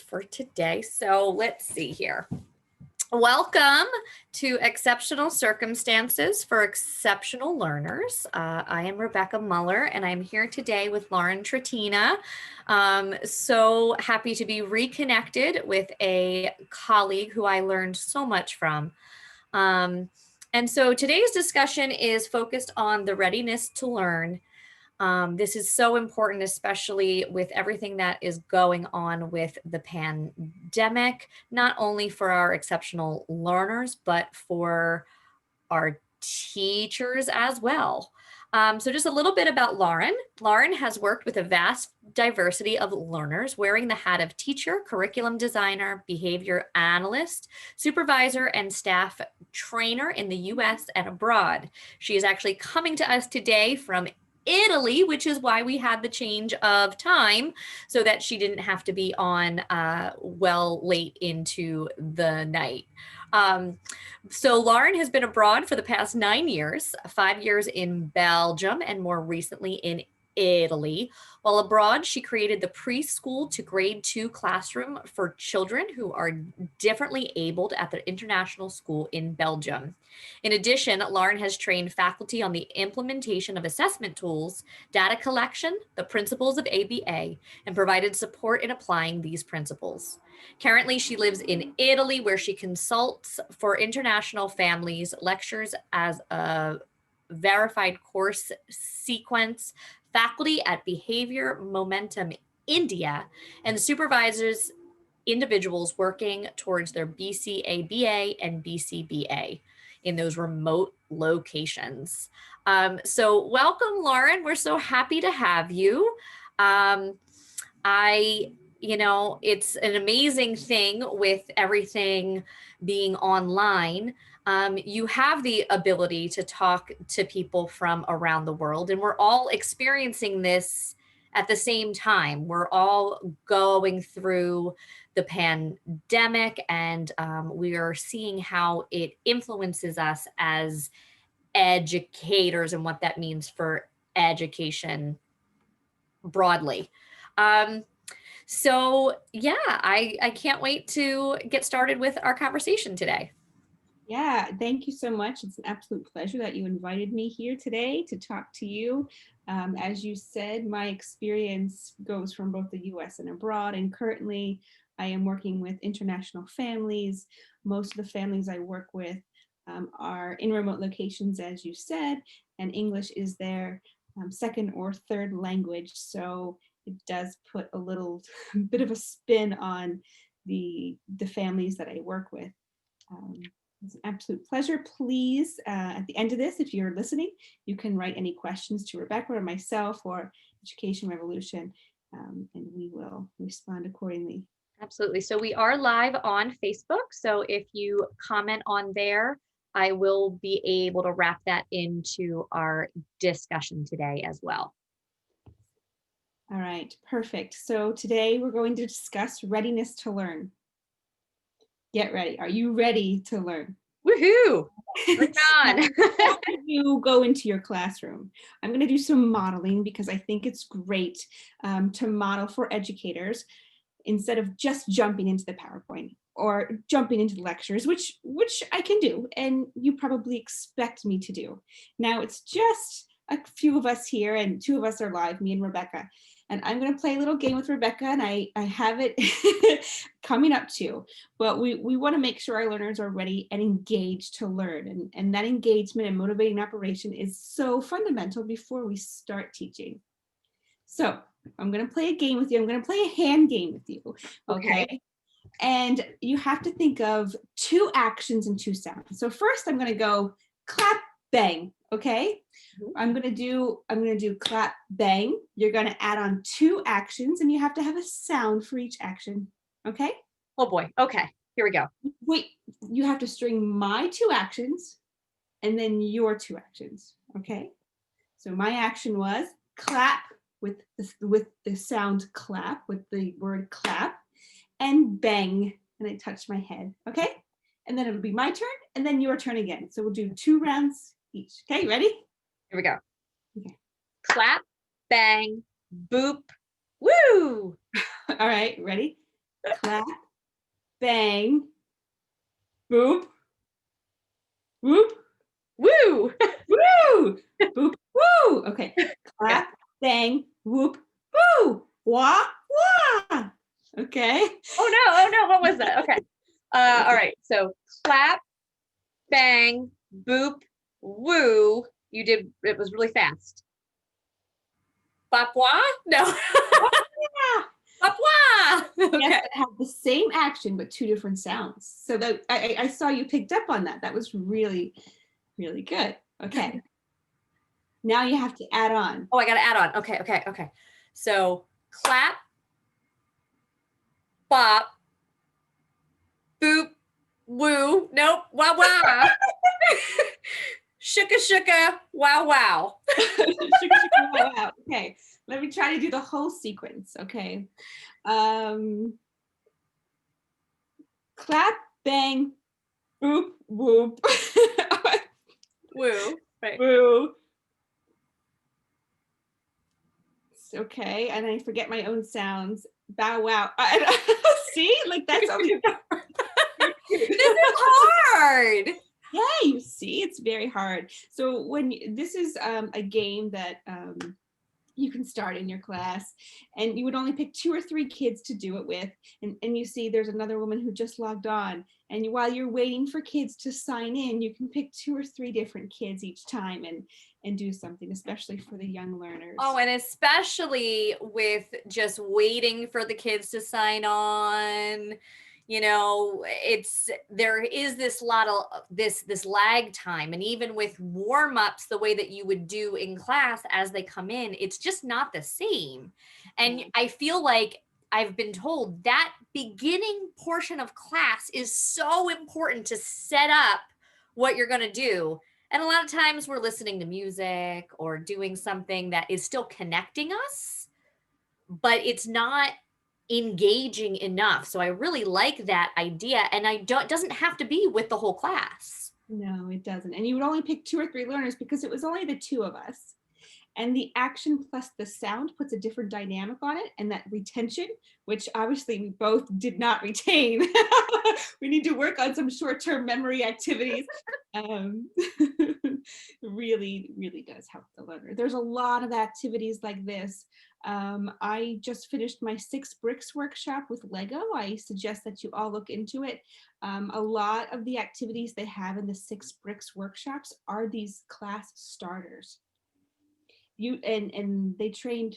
For today. So let's see here. Welcome to Exceptional Circumstances for Exceptional Learners. I am Rebecca Muller, and I'm here today with Lauren Trattina. So happy to be reconnected with a colleague who I learned so much from. And so today's discussion is focused on the readiness to learn. This is so important, especially with everything that is going on with the pandemic, not only for our exceptional learners, but for our teachers as well. So just a little bit about Lauren. Lauren has worked with a vast diversity of learners, wearing the hat of teacher, curriculum designer, behavior analyst, supervisor, and staff trainer in the US and abroad. She is actually coming to us today from Italy, which is why we had the change of time so that she didn't have to be on late into the night. So Lauren has been abroad for the past 9 years, 5 years in Belgium, and more recently in Italy. While abroad, she created the preschool to grade 2 classroom for children who are differently abled at the international school in Belgium. In addition, Lauren has trained faculty on the implementation of assessment tools, data collection, the principles of ABA, and provided support in applying these principles. Currently, she lives in Italy, where she consults for international families, lectures as a verified course sequence, faculty at Behavior Momentum India, and supervises individuals working towards their BCABA and BCBA in those remote locations. So welcome, Lauren. We're so happy to have you. It's an amazing thing with everything being online. You have the ability to talk to people from around the world, and we're all experiencing this at the same time. We're all going through the pandemic, and we are seeing how it influences us as educators and what that means for education broadly. I can't wait to get started with our conversation today. Yeah, thank you so much. It's an absolute pleasure that you invited me here today to talk to you. As you said, my experience goes from both the US and abroad, and currently I am working with international families. Most of the families I work with are in remote locations, as you said, and English is their second or third language. So it does put a little bit of a spin on the families that I work with. It's an absolute pleasure. Please, at the end of this, if you're listening, you can write any questions to Rebecca or myself or Education Revolution, and we will respond accordingly. Absolutely. So we are live on Facebook. So if you comment on there, I will be able to wrap that into our discussion today as well. All right, perfect. So today we're going to discuss readiness to learn. Get ready. Are you ready to learn? Woohoo! Bring on. Before you go into your classroom, I'm going to do some modeling because I think it's great to model for educators instead of just jumping into the PowerPoint or jumping into the lectures, which I can do, and you probably expect me to do. Now it's just a few of us here, and 2 of us are live, me and Rebecca. And I'm going to play a little game with Rebecca, and I have it coming up too. But we want to make sure our learners are ready and engaged to learn. And that engagement and motivating operation is so fundamental before we start teaching. So I'm going to play a game with you. I'm going to play a hand game with you. Okay. And you have to think of 2 actions and 2 sounds. So first I'm going to go clap, bang. Okay. I'm going to do clap, bang. You're going to add on 2 actions, and you have to have a sound for each action. Okay. Oh boy. Okay. Here we go. Wait, you have to string my 2 actions and then your 2 actions. Okay. So my action was clap with the sound clap, with the word clap, and bang. And I touched my head. Okay. And then it'll be my turn and then your turn again. So we'll do 2 rounds each. Okay, ready? Here we go. Okay. Clap, bang, boop, woo. All right, ready? Clap, bang, boop, whoop, Woo! woo, boop, woo. Okay. Okay. Clap, bang, whoop, woo, wah, wah. Okay. Oh no, what was that? Okay. All right. So clap, bang, boop, woo. You did, it was really fast. Bapwa? No. Yeah. Bapwa! Yes, Okay. that have the same action but two different sounds. So that I saw you picked up on that. That was really, really good. Okay. Now you have to add on. Oh, I got to add on. Okay. So clap, bop, boop, woo. Nope. Wah wah. Shuka shuka. Wow wow. Wow. Okay. Let me try to do the whole sequence. Okay. Um, clap, bang, boop, whoop. Woo. Right. Woo. Okay. And I forget my own sounds. Bow wow. See, like that's always This is hard. yeah, you see, it's very hard. So when this is a game that you can start in your class, and you would only pick 2 or 3 kids to do it with, and you see there's another woman who just logged on, and while you're waiting for kids to sign in, you can pick 2 or 3 different kids each time and do something, especially for the young learners. Oh, and especially with just waiting for the kids to sign on, there is this lot of this lag time, and even with warm-ups the way that you would do in class as they come in, it's just not the same. And I feel like I've been told that beginning portion of class is so important to set up what you're going to do. And a lot of times we're listening to music or doing something that is still connecting us, but it's not engaging enough. So I really like that idea. And it doesn't have to be with the whole class. No, it doesn't. And you would only pick 2 or 3 learners because it was only the 2 of us. And the action plus the sound puts a different dynamic on it, and that retention, which obviously we both did not retain. We need to work on some short-term memory activities. Really, really does help the learner. There's a lot of activities like this. I just finished my 6 bricks workshop with Lego. I suggest that you all look into it. A lot of the activities they have in the 6 bricks workshops are these class starters. And they trained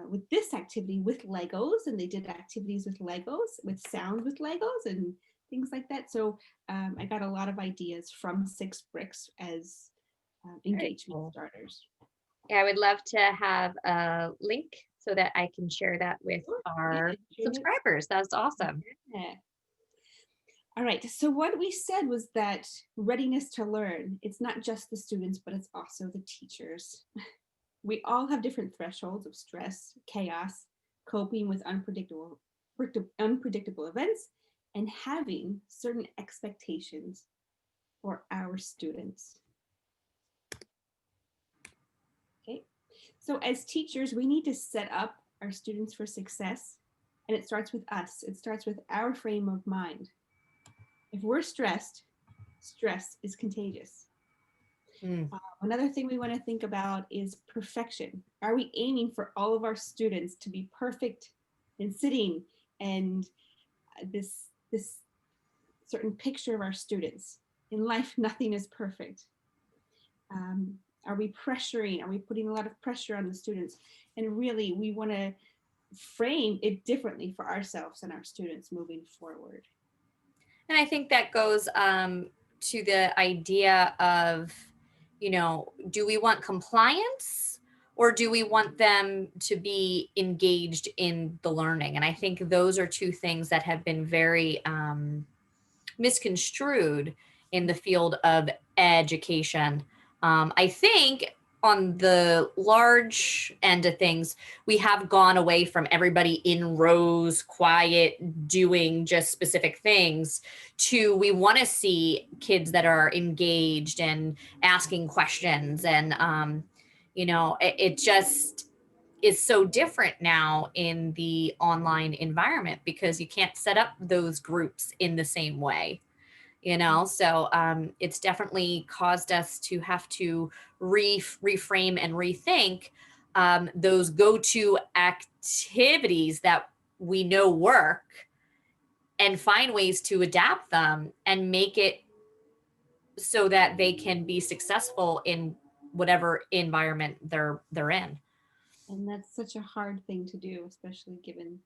with this activity with Legos, and they did activities with Legos, with sound with Legos and things like that. So I got a lot of ideas from 6 bricks as engagement starters. Yeah, I would love to have a link so that I can share that with our subscribers. That's awesome. Yeah. All right, so what we said was that readiness to learn, it's not just the students, but it's also the teachers. We all have different thresholds of stress, chaos, coping with unpredictable events, and having certain expectations for our students. Okay, so as teachers, we need to set up our students for success, and it starts with us. It starts with our frame of mind. If we're stressed, stress is contagious. Another thing we want to think about is perfection. Are we aiming for all of our students to be perfect and sitting and this certain picture of our students? In life, nothing is perfect. Are we pressuring? Are we putting a lot of pressure on the students? And really, we want to frame it differently for ourselves and our students moving forward. And I think that goes to the idea of, do we want compliance or do we want them to be engaged in the learning? And I think those are two things that have been very misconstrued in the field of education. I think on the large end of things, we have gone away from everybody in rows, quiet, doing just specific things to we want to see kids that are engaged and asking questions. And, is so different now in the online environment because you can't set up those groups in the same way, so it's definitely caused us to have to reframe and rethink those go-to activities that we know work, and find ways to adapt them and make it so that they can be successful in whatever environment they're in. And that's such a hard thing to do, especially given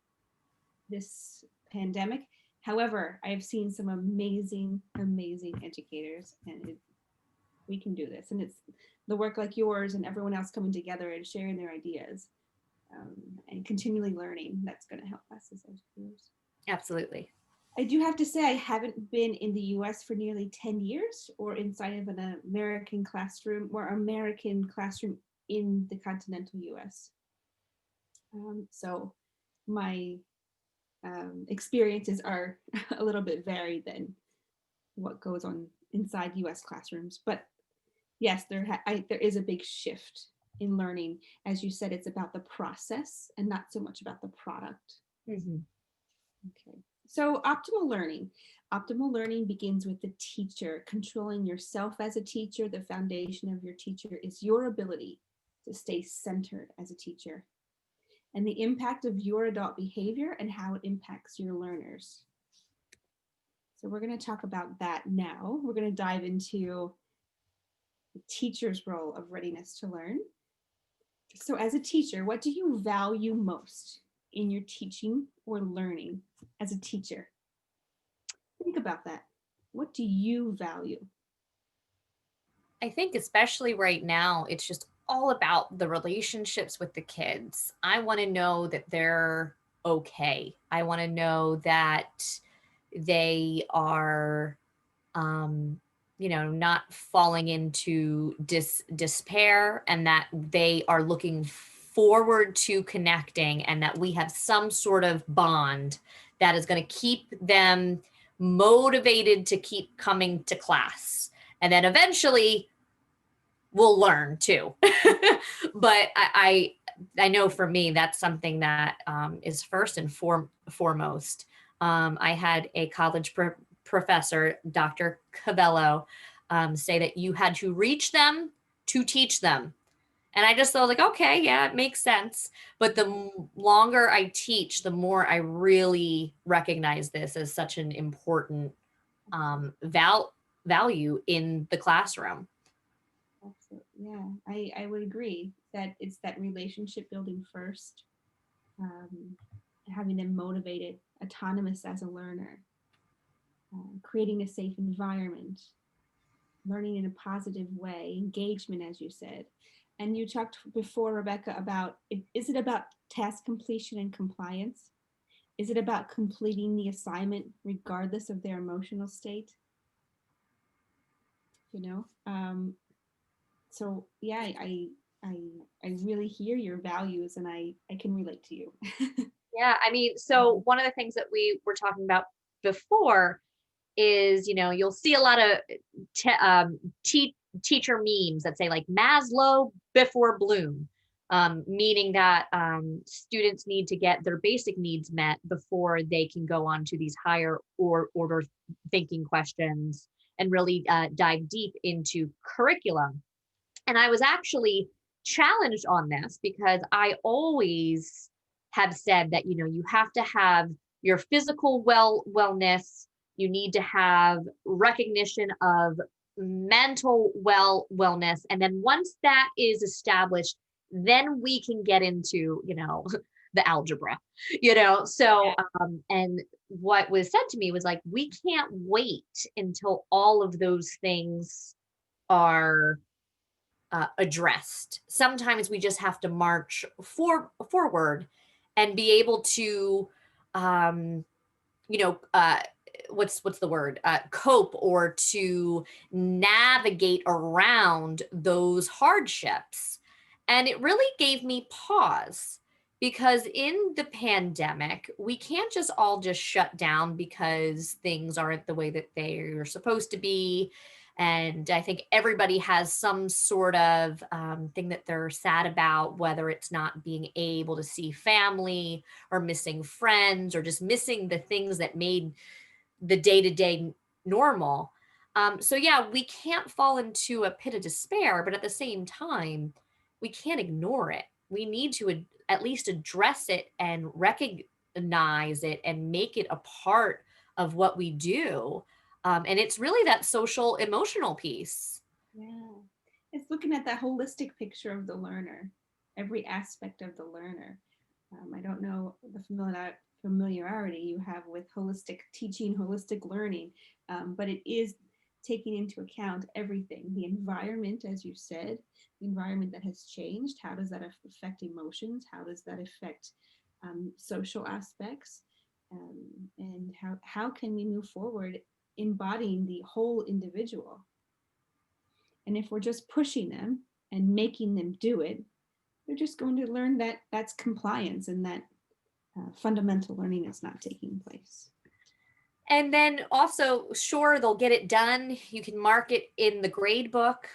this pandemic. However, I've seen some amazing, amazing educators, and we can do this. And it's the work like yours and everyone else coming together and sharing their ideas, and continually learning that's going to help us as educators. Absolutely. I do have to say, I haven't been in the US for nearly 10 years or inside of an American classroom in the continental US. So my experiences are a little bit varied than what goes on inside US classrooms. But yes, there is a big shift in learning. As you said, it's about the process and not so much about the product. Mm-hmm. Okay. So optimal learning. Optimal learning begins with the teacher. Controlling yourself as a teacher, the foundation of your teacher is your ability to stay centered as a teacher, and the impact of your adult behavior and how it impacts your learners. So we're going to talk about that now. We're going to dive into the teacher's role of readiness to learn. So as a teacher, what do you value most in your teaching or learning as a teacher? Think about that. What do you value? I think especially right now, it's just all about the relationships with the kids. I want to know that they're okay. I want to know that they are, not falling into despair, and that they are looking forward to connecting, and that we have some sort of bond that is going to keep them motivated to keep coming to class. And then eventually we'll learn too. But I know for me, that's something that is first and foremost. I had a college professor, Dr. Cavello, say that you had to reach them to teach them. And I just thought, like, okay, yeah, it makes sense. But the longer I teach, the more I really recognize this as such an important value in the classroom. Absolutely. Yeah, I would agree that it's that relationship building first, having them motivated, autonomous as a learner, creating a safe environment, learning in a positive way, engagement, as you said. And you talked before, Rebecca, about is it about task completion and compliance? Is it about completing the assignment regardless of their emotional state? You know, so yeah, I really hear your values, and I can relate to you. Yeah, I mean, so one of the things that we were talking about before is, you'll see a lot of teacher memes that say like Maslow before Bloom, meaning that students need to get their basic needs met before they can go on to these higher order thinking questions and really dive deep into curriculum. And I was actually challenged on this because I always have said that, you have to have your physical wellness, you need to have recognition of mental wellness. And then once that is established, then we can get into, the algebra, So, and what was said to me was like, we can't wait until all of those things are addressed. Sometimes we just have to march forward and be able to, um, you know, uh, what's the word? Cope, or to navigate around those hardships. And it really gave me pause, because in the pandemic, we can't just all just shut down because things aren't the way that they are supposed to be. And I think everybody has some sort of thing that they're sad about, whether it's not being able to see family or missing friends or just missing the things that made the day to day normal. So, yeah, we can't fall into a pit of despair, but at the same time, we can't ignore it. We need to at least address it and recognize it and make it a part of what we do. And it's really that social emotional piece. Yeah. It's looking at that holistic picture of the learner, every aspect of the learner. I don't know the familiarity you have with holistic teaching, holistic learning, but it is taking into account everything, the environment, as you said, the environment that has changed. How does that affect emotions? How does that affect social aspects? And how can we move forward embodying the whole individual? And if we're just pushing them and making them do it, they're just going to learn that that's compliance and that fundamental learning is not taking place. And then also, sure, they'll get it done. You can mark it in the grade book,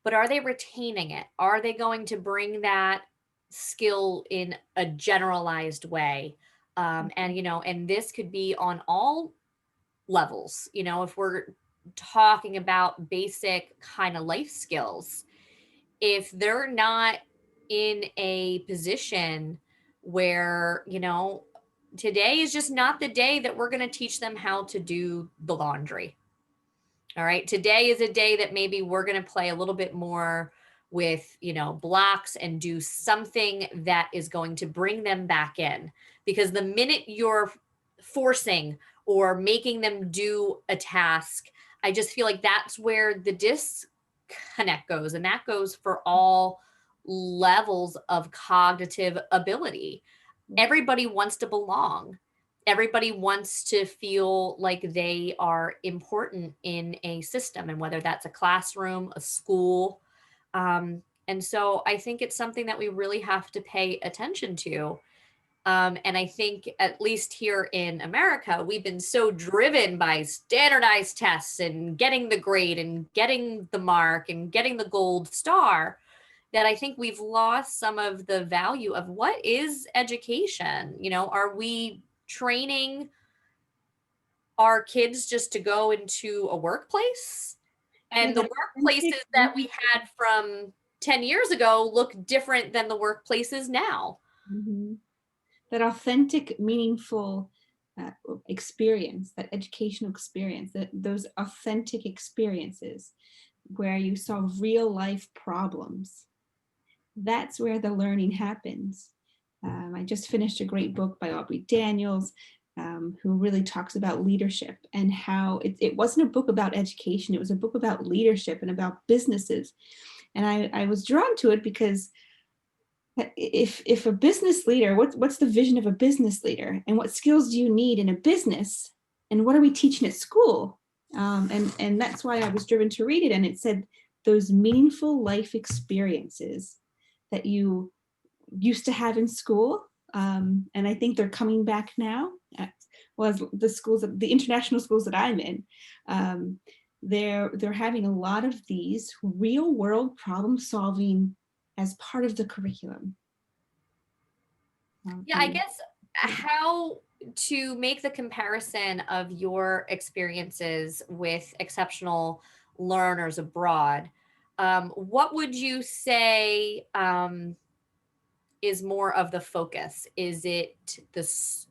but are they retaining it? Are they going to bring that skill in a generalized way? And, and this could be on all levels. If we're talking about basic kind of life skills, if they're not in a position where, today is just not the day that we're going to teach them how to do the laundry. All right. Today is a day that maybe we're going to play a little bit more with, blocks and do something that is going to bring them back in. Because the minute you're forcing or making them do a task, I just feel like that's where the disconnect goes. And that goes for all levels of cognitive ability. Everybody wants to belong. Everybody wants to feel like they are important in a system, and whether that's a classroom, a school. And so I think it's something that we really have to pay attention to. And I think, at least here in America, we've been so driven by standardized tests and getting the grade and getting the mark and getting the gold star, that I think we've lost some of the value of what is education. Are we training our kids just to go into a workplace? Yeah, And the that authentic, workplaces that we had from 10 years ago look different than the workplaces now. mhm. That authentic, meaningful uh, experience, that educational experience, those authentic experiences where you solve real life problems. That's where the learning happens. I just finished a great book by Aubrey Daniels, who really talks about leadership and how it wasn't a book about education, it was a book about leadership and about businesses. And I was drawn to it because if a business leader, what's the vision of a business leader, and what skills do you need in a business, and what are we teaching at school? And that's why I was driven to read it. And it said those meaningful life experiences that you used to have in school, and I think they're coming back now. Well, as the schools, the international schools that I'm in, they're having a lot of these real world problem solving as part of the curriculum. Yeah, I guess how to make the comparison of your experiences with exceptional learners abroad. What would you say is more of the focus? Is it the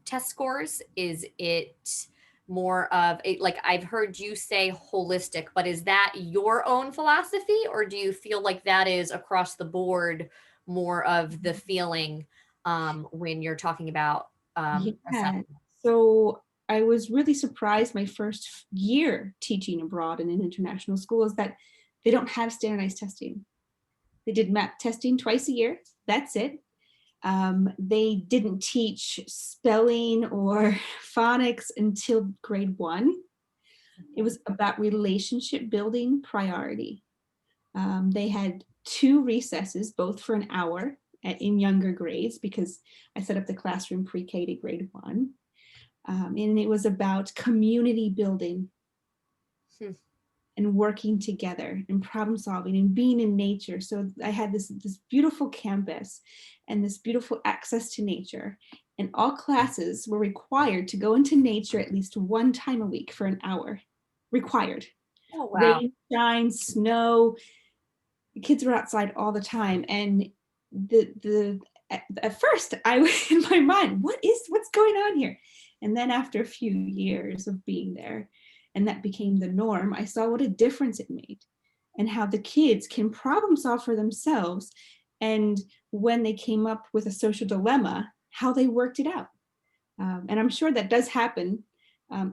test scores? Is it more of a, like I've heard you say holistic, but is that your own philosophy, or do you feel like that is across the board more of the feeling when you're talking about Yeah. assessment? So I was really surprised my first year teaching abroad in an international school is that they don't have standardized testing. They did map testing twice a year. That's it. They didn't teach spelling or phonics until grade 1. It was about relationship building priority. They had 2 recesses, both for an hour in younger grades, because I set up the classroom pre-K to grade 1. And it was about community building. Hmm. and working together and problem solving and being in nature. So I had this beautiful campus and this beautiful access to nature. And all classes were required to go into nature at least one time a week for an hour. Required. Oh, wow. Rain, shine, snow. The kids were outside all the time. And at first I was in my mind, what's going on here? And then after a few years of being there, and that became the norm, I saw what a difference it made and how the kids can problem solve for themselves. And when they came up with a social dilemma, how they worked it out. And I'm sure that does happen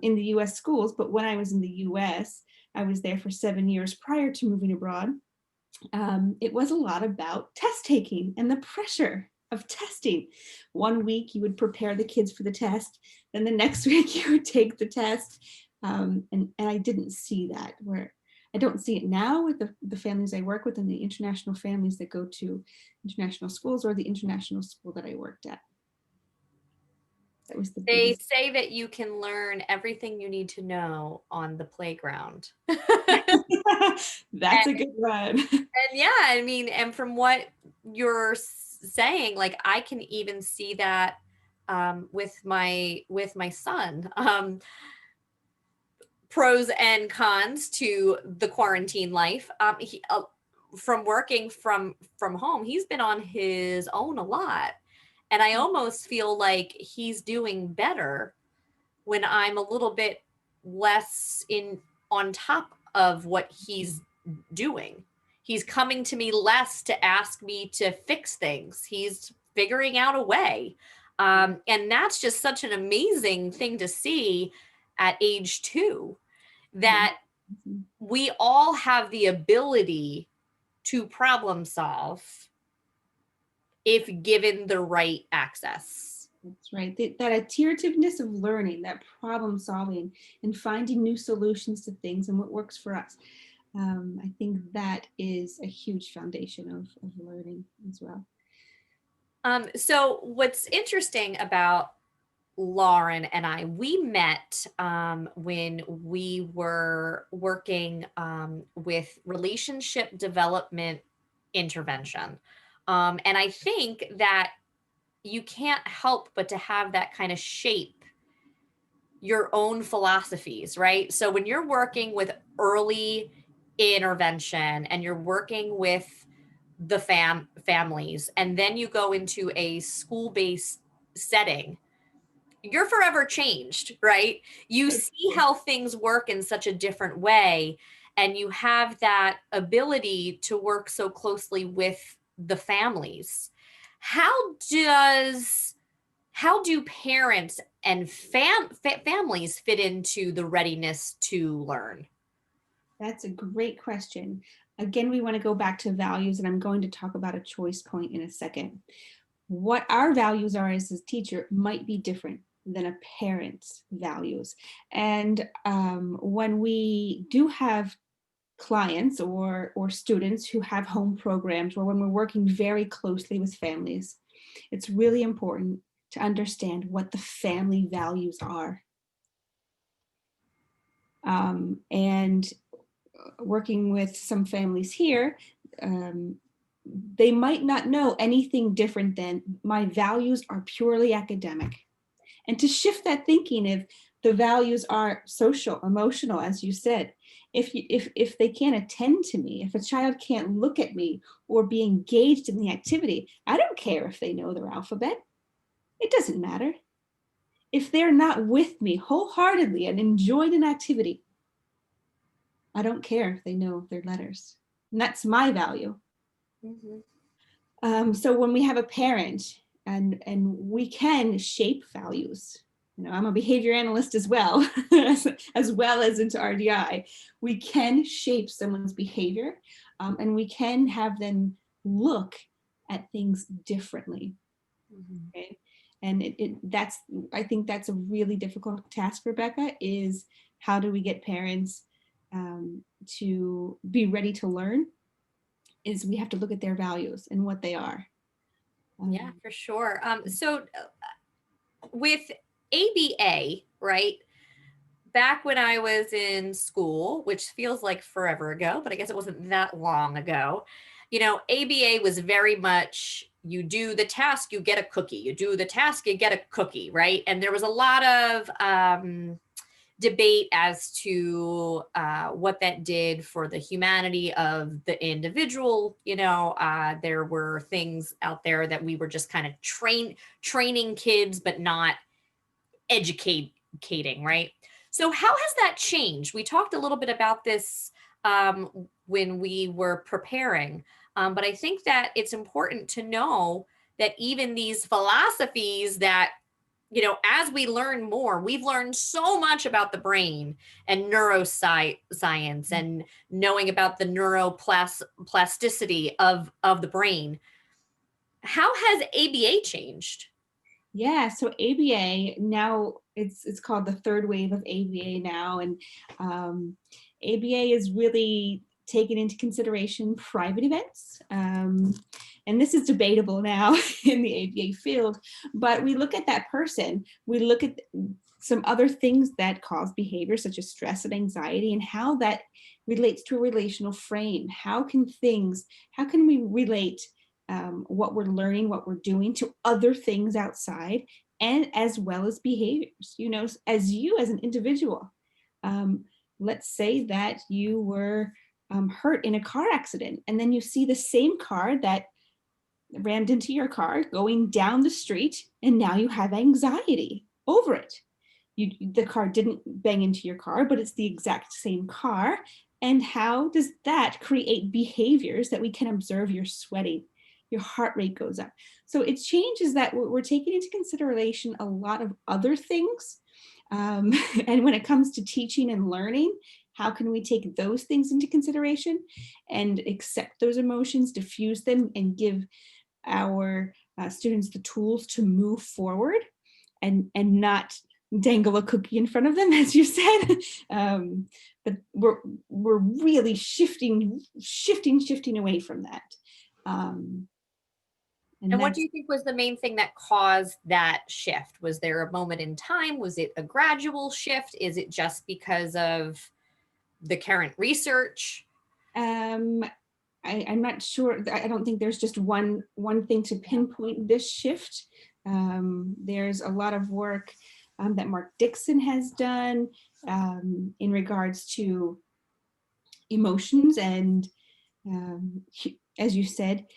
in the US schools, but when I was in the US, I was there for 7 years prior to moving abroad. It was a lot about test taking and the pressure of testing. One week you would prepare the kids for the test, then the next week you would take the test. And I didn't see that, where I don't see it now with the families I work with and the international families that go to international schools or the international school that I worked at. That was the They biggest. say that you can learn everything you need to know on the playground. That's a good one. And yeah, I mean, and from what you're saying, like I can even see that with my son. Pros and cons to the quarantine life. From working from home, he's been on his own a lot, and I almost feel like he's doing better when I'm a little bit less in on top of what he's doing. He's coming to me less to ask me to fix things. He's figuring out a way. And that's just such an amazing thing to see at age 2, that we all have the ability to problem solve if given the right access. That's right. That iterativeness of learning, that problem solving and finding new solutions to things and what works for us. I think that is a huge foundation of learning as well. So what's interesting about Lauren and I, we met when we were working with relationship development intervention. And I think that you can't help but to have that kind of shape your own philosophies, right? So when you're working with early intervention and you're working with the families, and then you go into a school-based setting, you're forever changed, right? You see how things work in such a different way, and you have that ability to work so closely with the families. How do parents and families fit into the readiness to learn? That's a great question. Again, we want to go back to values, and I'm going to talk about a choice point in a second. What our values are as a teacher might be different than a parent's values. And when we do have clients or students who have home programs, or when we're working very closely with families, it's really important to understand what the family values are. And working with some families here, they might not know anything different than my values are purely academic. And to shift that thinking, if the values are social, emotional, as you said, if they can't attend to me, if a child can't look at me or be engaged in the activity, I don't care if they know their alphabet. It doesn't matter. If they're not with me wholeheartedly and enjoyed an activity, I don't care if they know their letters. And that's my value. Mm-hmm. So when we have a parent, and we can shape values, I'm a behavior analyst as well, as well as into RDI. We can shape someone's behavior, and we can have them look at things differently. Mm-hmm. Okay? And I think that's a really difficult task, Rebecca, is how do we get parents to be ready to learn? Is we have to look at their values and what they are. Yeah, for sure. So with ABA, right? back when I was in school, which feels like forever ago, but I guess it wasn't that long ago, ABA was very much you do the task, you get a cookie. You do the task, you get a cookie, right? And there was a lot of debate as to what that did for the humanity of the individual. There were things out there that we were just kind of training kids, but not educating, right? So how has that changed? We talked a little bit about this when we were preparing, but I think that it's important to know that even these philosophies that, as we learn more, we've learned so much about the brain and neuroscience and knowing about the neuroplasticity of the brain. How has ABA changed? Yeah, so ABA now it's called the third wave of ABA now, and ABA is really taking into consideration private events, and this is debatable now in the ABA field. But we look at that person, we look at some other things that cause behavior such as stress and anxiety, and how that relates to a relational frame. How can we relate what we're learning, what we're doing to other things outside, and as well as behaviors, as an individual. Let's say that you were hurt in a car accident, and then you see the same car that rammed into your car going down the street, and now you have anxiety over it. The car didn't bang into your car, but it's the exact same car. And how does that create behaviors that we can observe? You're sweating, your heart rate goes up. So it changes that we're taking into consideration a lot of other things. And when it comes to teaching and learning, how can we take those things into consideration and accept those emotions, diffuse them, and give our students the tools to move forward and not dangle a cookie in front of them, as you said. But we're really shifting away from that. And what do you think was the main thing that caused that shift? Was there a moment in time? Was it a gradual shift? Is it just because of the current research? I'm not sure. I don't think there's just one thing to pinpoint this shift. There's a lot of work that Mark Dixon has done in regards to emotions and, as you said,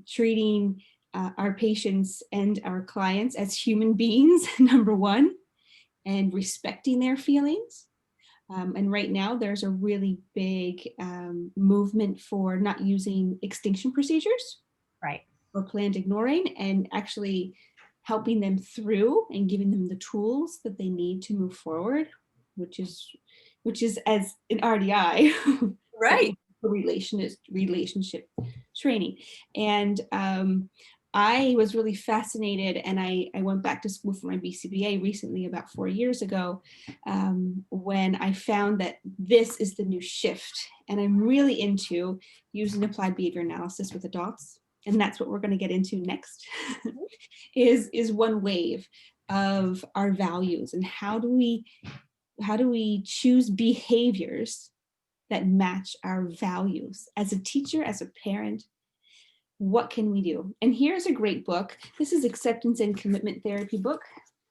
treating our patients and our clients as human beings, number one, and respecting their feelings. And right now there's a really big movement for not using extinction procedures, right, or planned ignoring, and actually helping them through and giving them the tools that they need to move forward, which is as an RDI, right, relationship training. And I was really fascinated, and I went back to school for my BCBA recently, about 4 years ago, when I found that this is the new shift. And I'm really into using applied behavior analysis with adults. And that's what we're going to get into next, is one wave of our values, and how do we choose behaviors that match our values. As a teacher, as a parent, what can we do? And here's a great book. This is Acceptance and Commitment Therapy book.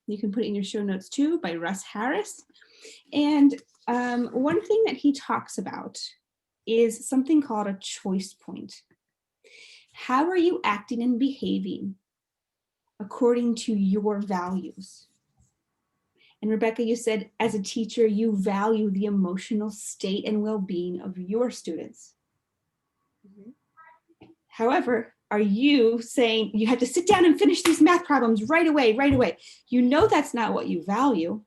You can put it in your show notes too, by Russ Harris. And one thing that he talks about is something called a choice point. How are you acting and behaving according to your values? And Rebecca, you said as a teacher, you value the emotional state and well-being of your students. Mm-hmm. However, are you saying you have to sit down and finish these math problems right away? You know that's not what you value.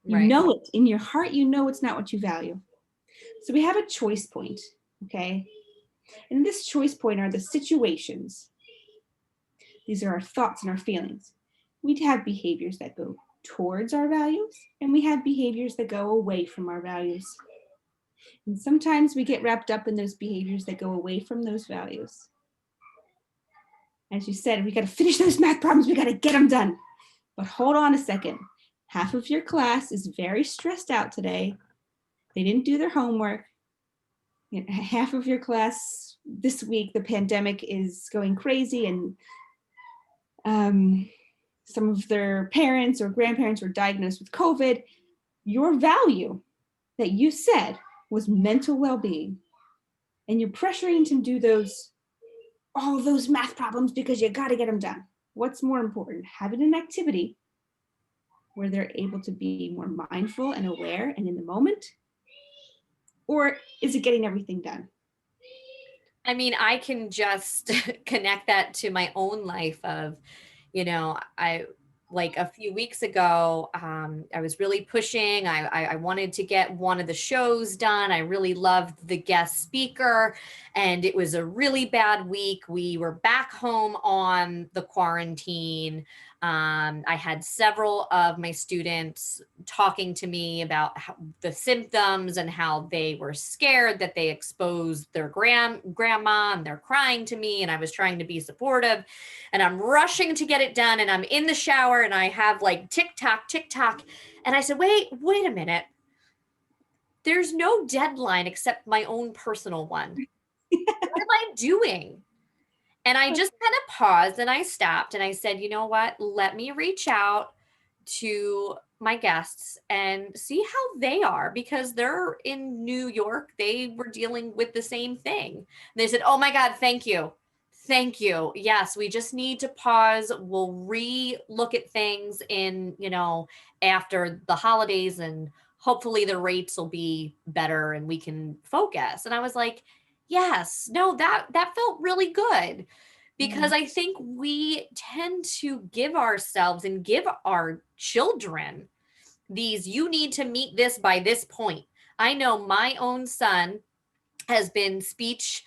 You know it in your heart, you know it's not what you value. So we have a choice point, okay? And this choice point are the situations. These are our thoughts and our feelings. We'd have behaviors that go towards our values, and we have behaviors that go away from our values. And sometimes we get wrapped up in those behaviors that go away from those values. As you said, we got to finish those math problems, we got to get them done. But hold on a second. half of your class is very stressed out today. They didn't do their homework. Half of your class this week, the pandemic is going crazy, and some of their parents or grandparents were diagnosed with COVID. Your value that you said was mental well-being, and you're pressuring to do all of those math problems because you got to get them done. What's more important, having an activity where they're able to be more mindful and aware and in the moment, or is it getting everything done? I mean, I can just connect that to my own life of, I like a few weeks ago, I was really pushing. I wanted to get one of the shows done. I really loved the guest speaker, and it was a really bad week. We were back home on the quarantine. I had several of my students talking to me about the symptoms and how they were scared that they exposed their grandma, and they're crying to me, and I was trying to be supportive, and I'm rushing to get it done, and I'm in the shower, and I have like tick tock, and I said, wait a minute. There's no deadline except my own personal one. What am I doing? And I just kind of paused and I stopped and I said, you know what? Let me reach out to my guests and see how they are, because they're in New York. They were dealing with the same thing. And they said, oh my God, thank you. Thank you. Yes, we just need to pause. We'll re-look at things after the holidays, and hopefully the rates will be better and we can focus. And I was like, yes, no, that felt really good, because I think we tend to give ourselves and give our children these, you need to meet this by this point. I know my own son has been speech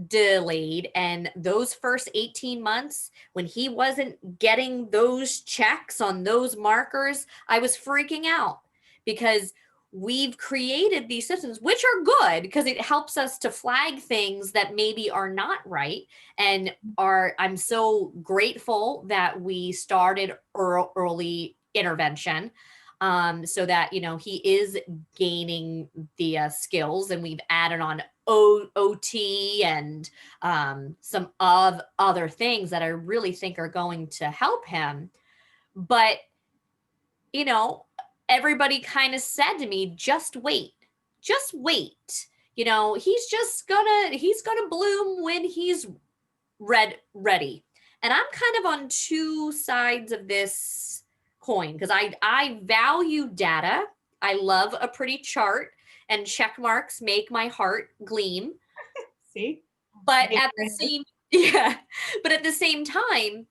delayed, and those first 18 months when he wasn't getting those checks on those markers, I was freaking out, because we've created these systems, which are good because it helps us to flag things that maybe are not right. And I'm so grateful that we started early intervention, so that, he is gaining the skills, and we've added on OT and some of other things that I really think are going to help him. But, everybody kind of said to me, just wait. He's gonna bloom when he's ready. And I'm kind of on two sides of this coin, because I value data. I love a pretty chart, and check marks make my heart gleam. See? But at the same time,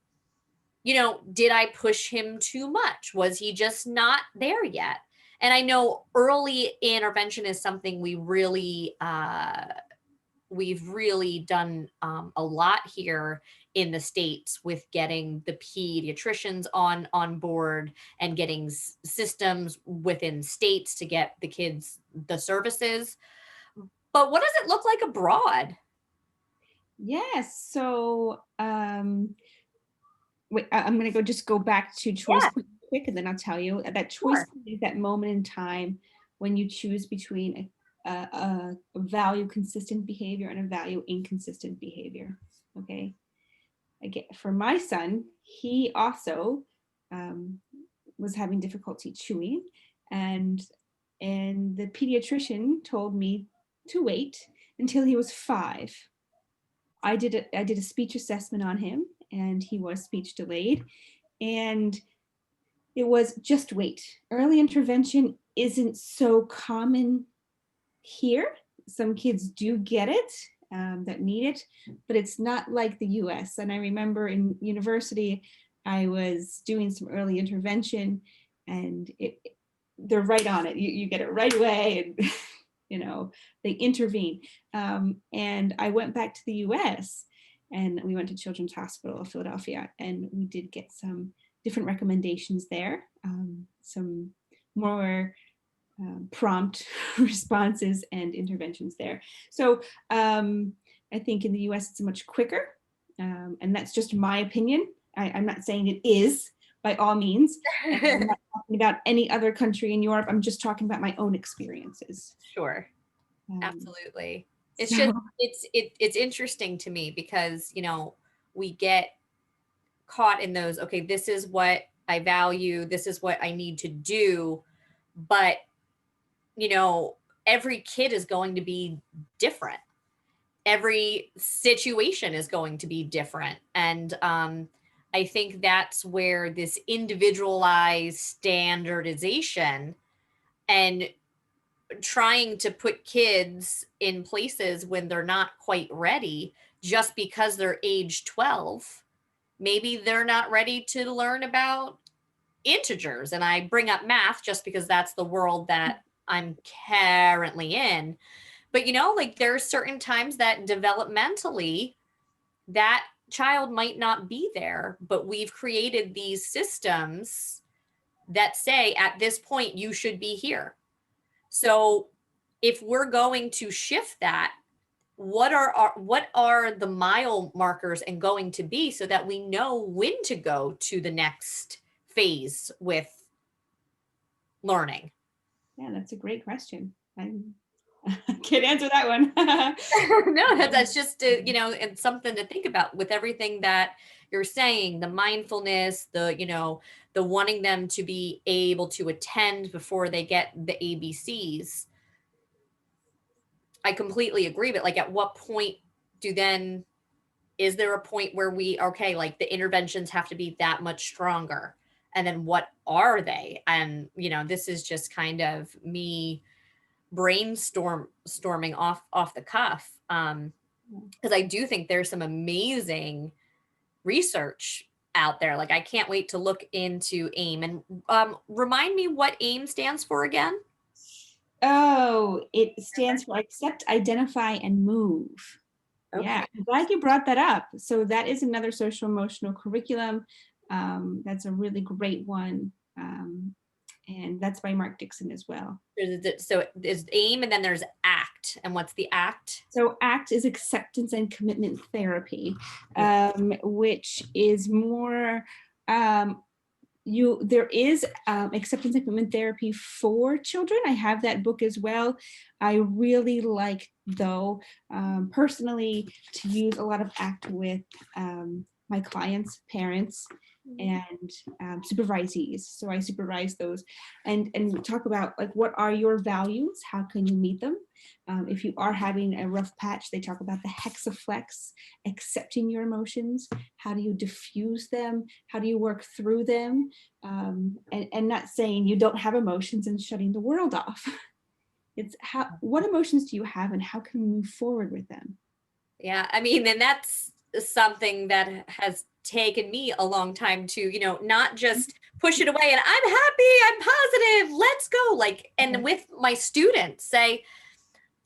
did I push him too much? Was he just not there yet? And I know early intervention is something we've really done a lot here in the States, with getting the pediatricians on board and getting systems within states to get the kids the services. But what does it look like abroad? Yes. So wait, I'm going to go back to choice point quick, and then I'll tell you that choice point is that moment in time when you choose between a value consistent behavior and a value inconsistent behavior. Okay. Again, for my son, he also was having difficulty chewing, and the pediatrician told me to wait until he was 5. I did a speech assessment on him, and he was speech delayed, and it was just wait. Early intervention isn't so common here. Some kids do get it, that need it, but it's not like the US. And I remember in university, I was doing some early intervention, and they're right on it. You get it right away, and they intervene. And I went back to the US, and we went to Children's Hospital of Philadelphia, and we did get some different recommendations there, some more prompt responses and interventions there. So I think in the US it's much quicker, and that's just my opinion. I'm not saying it is, by all means. And I'm not talking about any other country in Europe. I'm just talking about my own experiences. Sure. Um, Absolutely. It's so just it's interesting to me because, we get caught in those, okay, this is what I value, this is what I need to do, but you know, every kid is going to be different. Every situation is going to be different. And I think that's where this individualized standardization and trying to put kids in places when they're not quite ready just because they're age 12, maybe they're not ready to learn about integers. And I bring up math just because that's the world that I'm currently in. But like there are certain times that developmentally that child might not be there, but we've created these systems that say at this point you should be here. So if we're going to shift that, what are the mile markers and going to be so that we know when to go to the next phase with learning? yeah, that's a great question. I can't answer that one. No, that's just it's something to think about with everything that you're saying, the mindfulness, the wanting them to be able to attend before they get the ABCs. I completely agree, but like at what point is there a point where okay, like the interventions have to be that much stronger? And then what are they? And this is just kind of me storming off the cuff. Because I do think there's some amazing research out there. Like I can't wait to look into AIM. And remind me what AIM stands for again. Oh, it stands for accept, identify, and move. Okay. Yeah, I'm glad you brought that up. So that is another social emotional curriculum. That's a really great one. And that's by Mark Dixon as well. So there's AIM and then there's ACT. And what's the ACT? So ACT is acceptance and commitment therapy, which is more, there is acceptance and commitment therapy for children. I have that book as well. I really like, though, personally, to use a lot of ACT with my clients, parents, and supervisees. So I supervise those and talk about like, what are your values? How can you meet them? If you are having a rough patch, they talk about the hexaflex, accepting your emotions. How do you diffuse them? How do you work through them? And not saying you don't have emotions and shutting the world off. It's what emotions do you have and how can we move forward with them? Yeah, I mean, and that's something that has taken me a long time to, not just push it away and I'm happy, I'm positive, let's go. Like, and with my students say,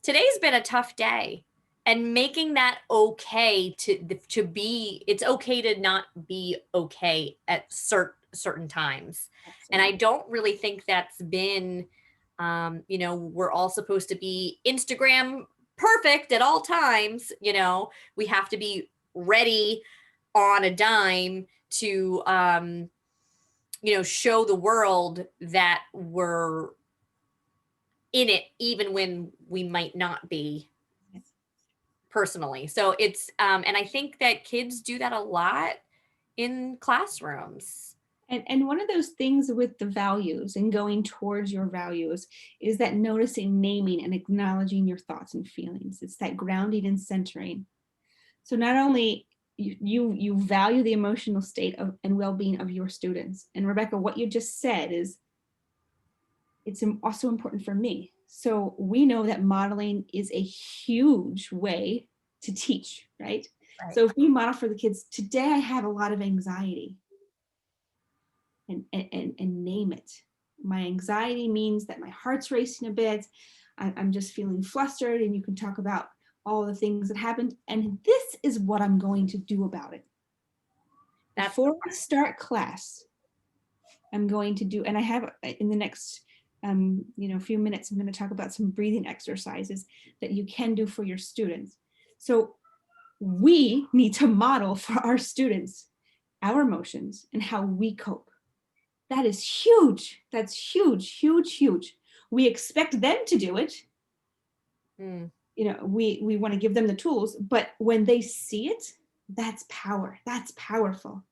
today's been a tough day, and making that okay to be, it's okay to not be okay at certain times. Absolutely. And I don't really think that's been, we're all supposed to be Instagram perfect at all times. We have to be ready on a dime to show the world that we're in it even when we might not be personally. So it's and I think that kids do that a lot in classrooms. And one of those things with the values and going towards your values is that noticing, naming, and acknowledging your thoughts and feelings. It's that grounding and centering. So not only you value the emotional state of and well-being of your students. And Rebecca, what you just said is, it's also important for me. So we know that modeling is a huge way to teach, right? So if we model for the kids, today I have a lot of anxiety. And name it. My anxiety means that my heart's racing a bit. I'm just feeling flustered, and you can talk about all the things that happened. And this is what I'm going to do about it. Before we start class, I'm going to do, and I have in the next few minutes, I'm going to talk about some breathing exercises that you can do for your students. So we need to model for our students our emotions and how we cope. That is huge. That's huge, huge, huge. We expect them to do it. Mm. You know, we want to give them the tools, but when they see it, that's power. That's powerful.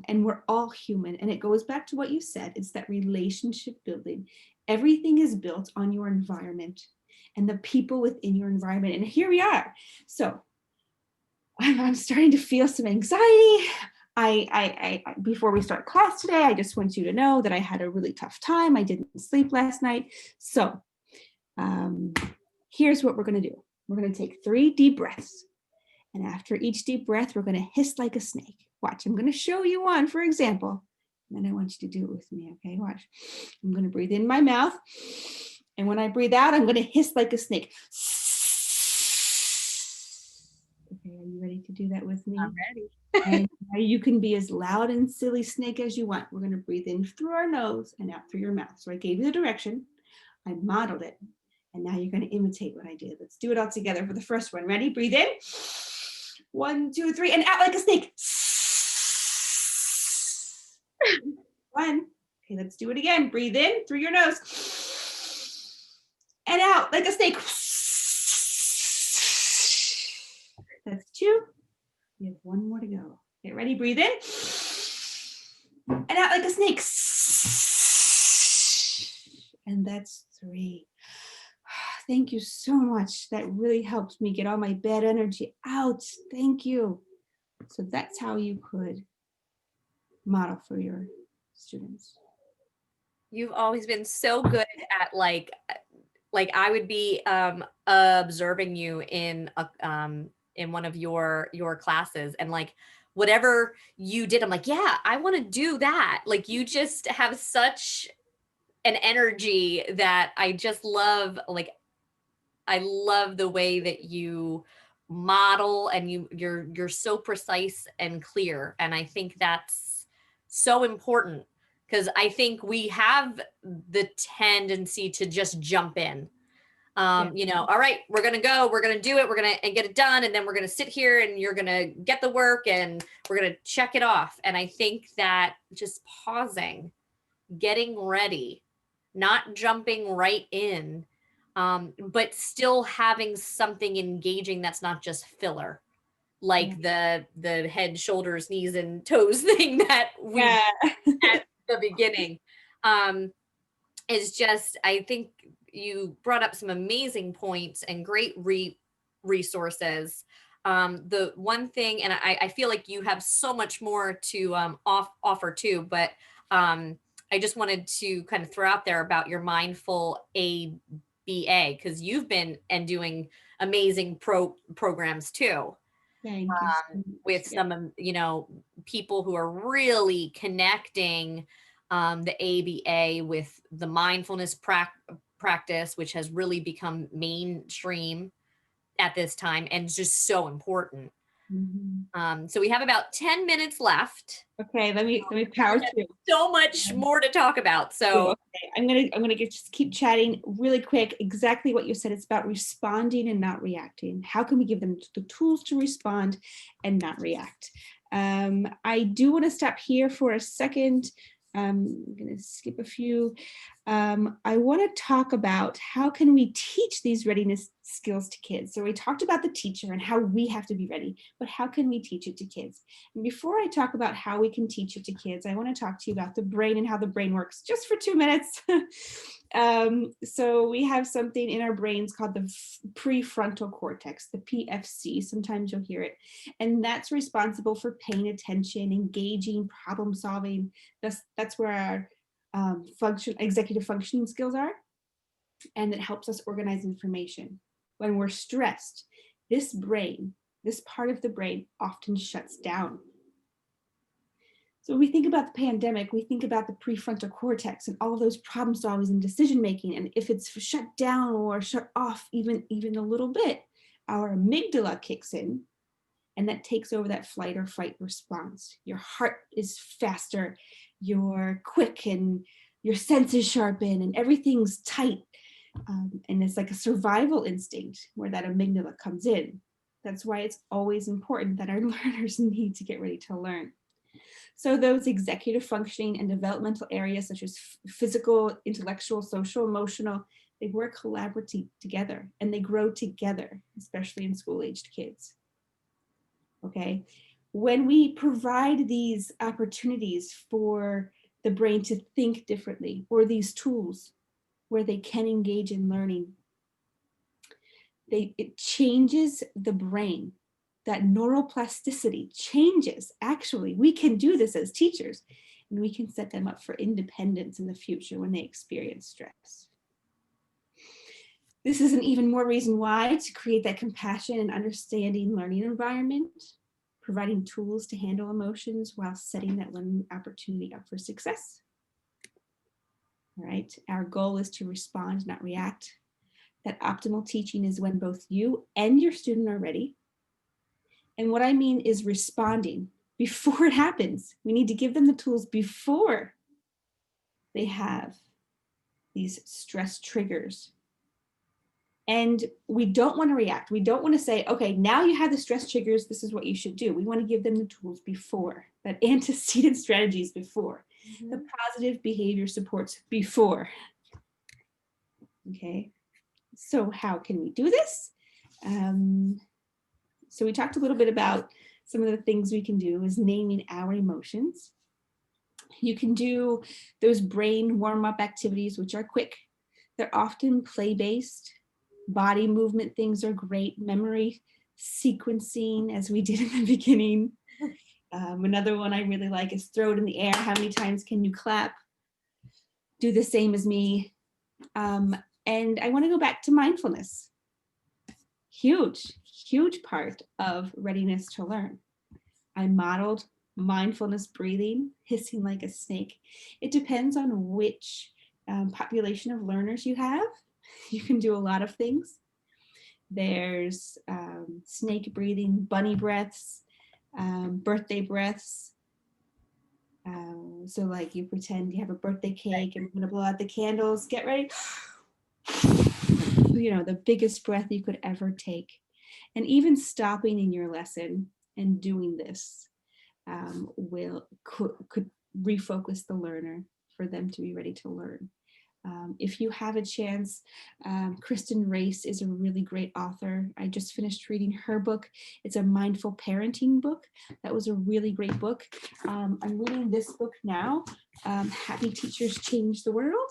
And we're all human. And it goes back to what you said. It's that relationship building. Everything is built on your environment and the people within your environment. And here we are. So I'm starting to feel some anxiety. Before we start class today, I just want you to know that I had a really tough time. I didn't sleep last night. So here's what we're going to do. We're going to take 3 deep breaths. And after each deep breath, we're going to hiss like a snake. Watch, I'm going to show you one, for example. And then I want you to do it with me, okay? Watch. I'm going to breathe in my mouth. And when I breathe out, I'm going to hiss like a snake. Okay, are you ready to do that with me? I'm ready. And you can be as loud and silly snake as you want. We're going to breathe in through our nose and out through your mouth. So I gave you the direction. I modeled it. And now you're going to imitate what I did. Let's do it all together for the first one. Ready? Breathe in. 1, 2, 3, and out like a snake. 1. Okay, let's do it again. Breathe in through your nose. And out like a snake. That's 2. We have 1 more to go. Get ready, breathe in. And out like a snake. And that's 3. Thank you so much. That really helped me get all my bad energy out. Thank you. So that's how you could model for your students. You've always been so good at like I would be observing you in one of your classes, and like whatever you did, I'm like, yeah, I want to do that. Like you just have such an energy that I just love. Like I love the way that you model, and you're so precise and clear. And I think that's so important, because I think we have the tendency to just jump in. Yeah. All right, we're going to go, we're going to do it, we're going to get it done. And then we're going to sit here and you're going to get the work and we're going to check it off. And I think that just pausing, getting ready, not jumping right in, but still having something engaging that's not just filler, like the head, shoulders, knees, and toes thing that we Yeah. at the beginning. Is just, I think you brought up some amazing points and great resources. The one thing, and I feel like you have so much more to offer too, but I just wanted to kind of throw out there about your mindful ABA, because you've been and doing amazing programs too, Thank you so much. with some people who are really connecting the ABA with the mindfulness practice, which has really become mainstream at this time and just so important. So we have about 10 minutes left. Okay, let me power through. So much more to talk about. So okay, I'm gonna just keep chatting really quick. Exactly what you said. It's about responding and not reacting. How can we give them the tools to respond and not react? I do want to stop here for a second. I'm going to skip a few. I want to talk about how can we teach these readiness skills to kids. So we talked about the teacher and how we have to be ready, but how can we teach it to kids? And before I talk about how we can teach it to kids, I want to talk to you about the brain and how the brain works just for 2 minutes. So we have something in our brains called the prefrontal cortex, the PFC. Sometimes you'll hear it. And that's responsible for paying attention, engaging, problem solving. That's where our executive functioning skills are. And it helps us organize information. When we're stressed, this part of the brain often shuts down. So when we think about the pandemic, we think about the prefrontal cortex and all of those problem solving and decision making. And if it's shut down or shut off even a little bit, our amygdala kicks in, and that takes over that flight or fight response. Your heart is faster, you're quick, and your senses sharpen, and everything's tight. And it's like a survival instinct where that amygdala comes in. That's why it's always important that our learners need to get ready to learn. So those executive functioning and developmental areas such as physical, intellectual, social, emotional, they work collaboratively together and they grow together, especially in school-aged kids. Okay, when we provide these opportunities for the brain to think differently, or these tools where they can engage in learning, it changes the brain. That neuroplasticity changes. Actually, we can do this as teachers, and we can set them up for independence in the future when they experience stress. This is an even more reason why to create that compassion and understanding learning environment, providing tools to handle emotions while setting that learning opportunity up for success. All right, our goal is to respond, not react. That optimal teaching is when both you and your student are ready. And what I mean is responding before it happens. We need to give them the tools before they have these stress triggers. And we don't want to react. We don't want to say, okay, now you have the stress triggers, this is what you should do. We want to give them the tools before, that antecedent strategies before, the positive behavior supports before. Okay, so how can we do this? So we talked a little bit about some of the things we can do is naming our emotions. You can do those brain warm-up activities, which are quick. They're often play-based. Body movement things are great. Memory sequencing, as we did in the beginning. Another one I really like is throw it in the air. How many times can you clap? Do the same as me. And I want to go back to mindfulness. Huge, huge part of readiness to learn. I modeled mindfulness breathing, hissing like a snake. It depends on which population of learners you have. You can do a lot of things. There's snake breathing, bunny breaths, birthday breaths. So like you pretend you have a birthday cake and we're gonna blow out the candles, get ready. You know, the biggest breath you could ever take. And even stopping in your lesson and doing this could refocus the learner for them to be ready to learn. If you have a chance, Kristen Race is a really great author. I just finished reading her book. It's a mindful parenting book. That was a really great book. I'm reading this book now, Happy Teachers Change the World.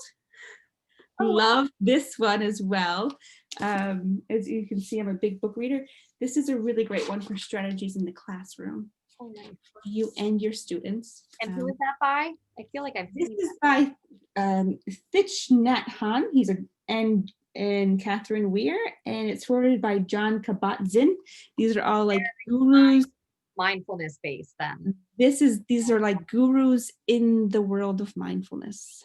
Love this one as well. As you can see, I'm a big book reader. This is a really great one for strategies in the classroom. Oh, nice. For you and your students. And who is that by? I feel like I've This seen is by Thich Nhat Hanh. He's and Catherine Weir, and it's forwarded by John Kabat-Zinn. These are all like gurus. mindfulness based then. These are like gurus in the world of mindfulness.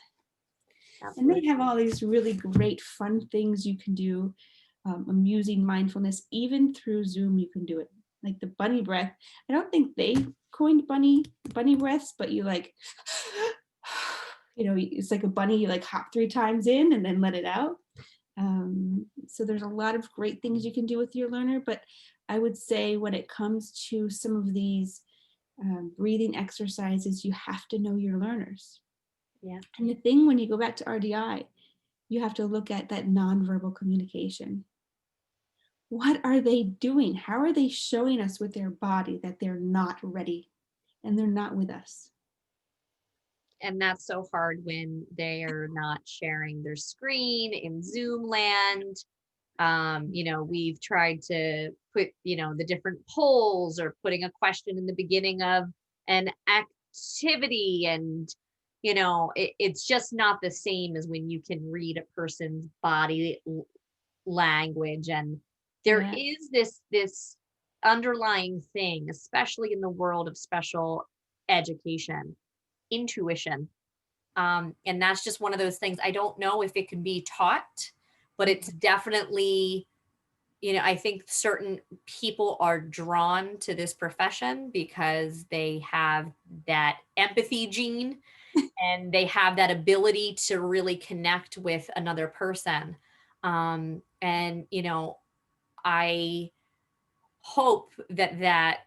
And they have all these really great fun things you can do, amusing mindfulness. Even through Zoom you can do it, like the bunny breath. I don't think they coined bunny breaths, but you like you know, it's like a bunny, you like hop 3 times in and then let it out. So there's a lot of great things you can do with your learner, but I would say when it comes to some of these breathing exercises, you have to know your learners. Yeah. And the thing when you go back to RDI, you have to look at that nonverbal communication. What are they doing? How are they showing us with their body that they're not ready and they're not with us? And that's so hard when they are not sharing their screen in Zoom land. You know, we've tried to put, you know, the different polls or putting a question in the beginning of an activity. And, you know, it's just not the same as when you can read a person's body language. And there is this underlying thing, especially in the world of special education, intuition. And that's just one of those things. I don't know if it can be taught, but it's definitely, you know, I think certain people are drawn to this profession because they have that empathy gene and they have that ability to really connect with another person. And, you know, I hope that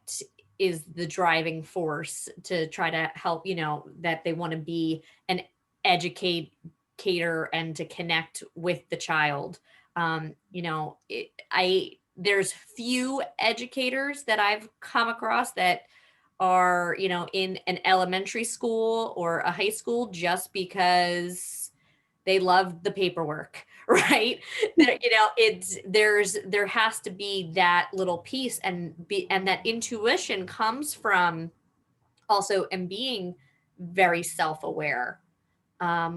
is the driving force to try to help, that they want to be an educator and to connect with the child. There's few educators that I've come across that are, in an elementary school or a high school just because they love the paperwork, right? There has to be that little piece, and that intuition comes from also and being very self-aware,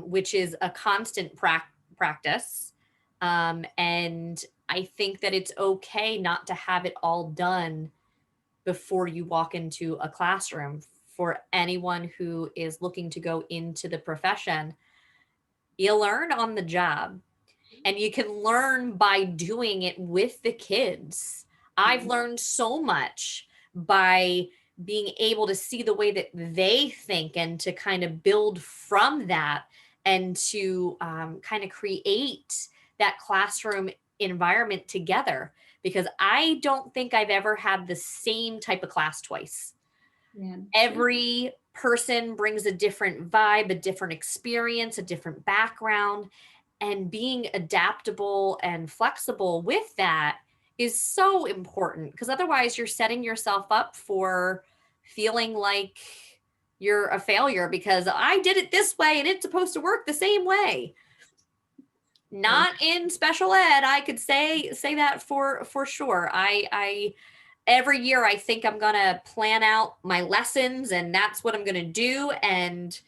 which is a constant practice. And I think that it's okay not to have it all done before you walk into a classroom. For anyone who is looking to go into the profession, you learn on the job, and you can learn by doing it with the kids. I've learned so much by being able to see the way that they think and to kind of build from that, and to kind of create that classroom environment together, because I don't think I've ever had the same type of class twice. Yeah. Every person brings a different vibe, a different experience, a different background, and being adaptable and flexible with that is so important, because otherwise you're setting yourself up for feeling like you're a failure because I did it this way and it's supposed to work the same way. Not in special ed. I could say that for sure. I every year I think I'm going to plan out my lessons and that's what I'm going to do, and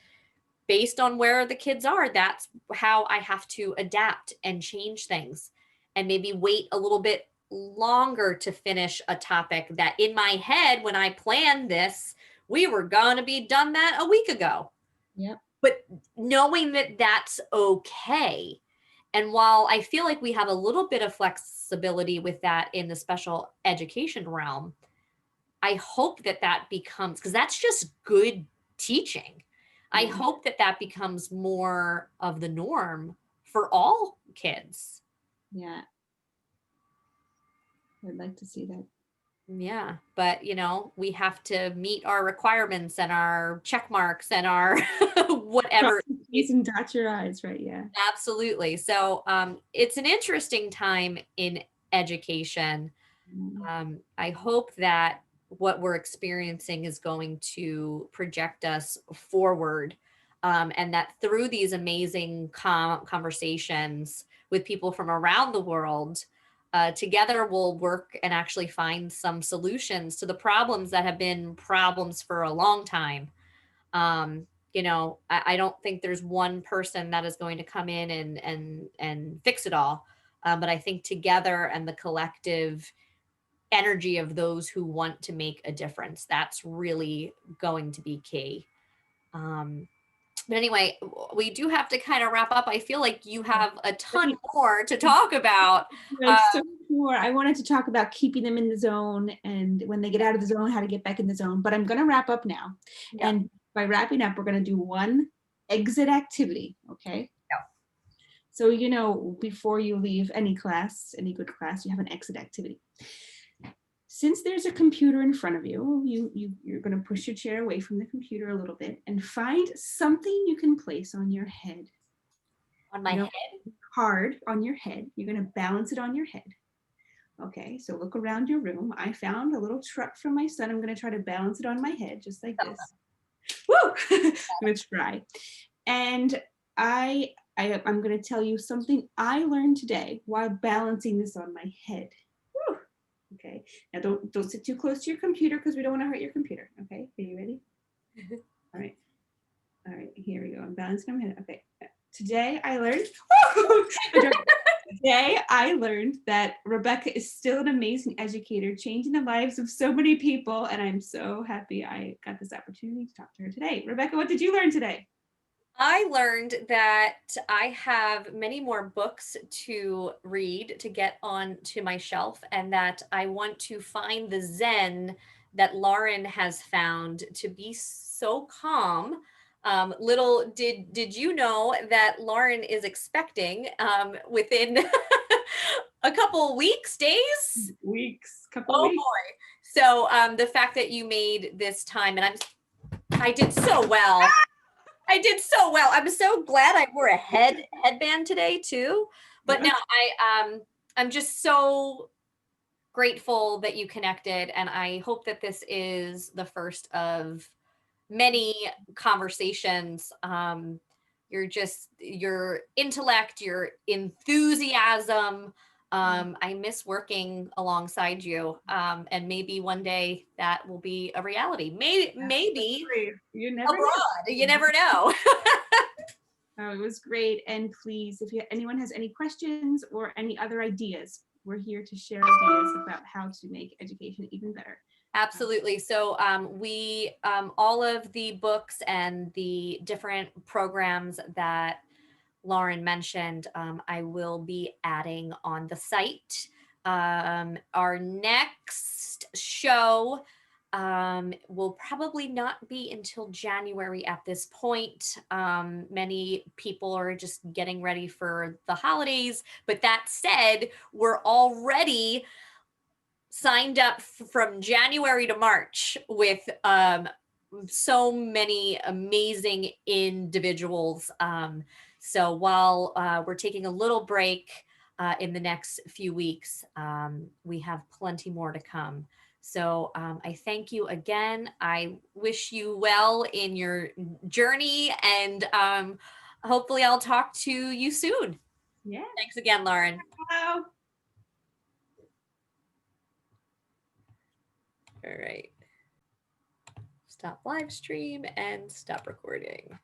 based on where the kids are, that's how I have to adapt and change things, and maybe wait a little bit longer to finish a topic that in my head, when I planned this, we were going to be done that a week ago. Yep. But knowing that that's okay. And while I feel like we have a little bit of flexibility with that in the special education realm, I hope that that becomes, because that's just good teaching. I hope that that becomes more of the norm for all kids. Yeah. I'd like to see that. Yeah, but we have to meet our requirements and our check marks and our whatever. And dot your eyes, right? Yeah. Absolutely. So it's an interesting time in education. I hope that what we're experiencing is going to project us forward, and that through these amazing conversations with people from around the world, together we'll work and actually find some solutions to the problems that have been problems for a long time. I don't think there's one person that is going to come in and fix it all. But I think together and the collective energy of those who want to make a difference, that's really going to be key. But anyway, we do have to kind of wrap up. I feel like you have a ton more to talk about. So much more. I wanted to talk about keeping them in the zone, and when they get out of the zone, how to get back in the zone. But I'm going to wrap up now. Yeah. And by wrapping up, we're going to do one exit activity. Okay. Yeah. So, before you leave any class, any good class, you have an exit activity. Since there's a computer in front of you, you're going to push your chair away from the computer a little bit and find something you can place on your head. On my head? Hard on your head. You're going to balance it on your head. Okay, so look around your room. I found a little truck from my son. I'm going to try to balance it on my head just like this. Woo! I'm going to try. And I'm going to tell you something I learned today while balancing this on my head. Woo! Okay, now don't sit too close to your computer because we don't want to hurt your computer. Okay, are you ready? All right, here we go. I'm balancing on my head. Okay, today I learned that Rebecca is still an amazing educator, changing the lives of so many people, and I'm so happy I got this opportunity to talk to her today. Rebecca, what did you learn today? I learned that I have many more books to read to get onto my shelf, and that I want to find the Zen that Lauren has found to be so calm. Little did you know that Lauren is expecting within a couple weeks, days? Weeks, Oh boy. So the fact that you made this time, and I did so well. I did so well. I'm so glad I wore a headband today too. But no, I'm just so grateful that you connected, and I hope that this is the first of many conversations. Your intellect, your enthusiasm. I miss working alongside you, and maybe one day that will be a reality. Maybe You never know. abroad. You never know. Oh, it was great. And please, if anyone has any questions or any other ideas, we're here to share ideas about how to make education even better. Absolutely. So we, all of the books and the different programs that Lauren mentioned, I will be adding on the site. Our next show will probably not be until January at this point. Many people are just getting ready for the holidays. But that said, we're already signed up from January to March with so many amazing individuals. So while we're taking a little break in the next few weeks, we have plenty more to come. So I thank you again. I wish you well in your journey, and hopefully I'll talk to you soon. Yeah. Thanks again, Lauren. Hello. All right. Stop live stream and stop recording.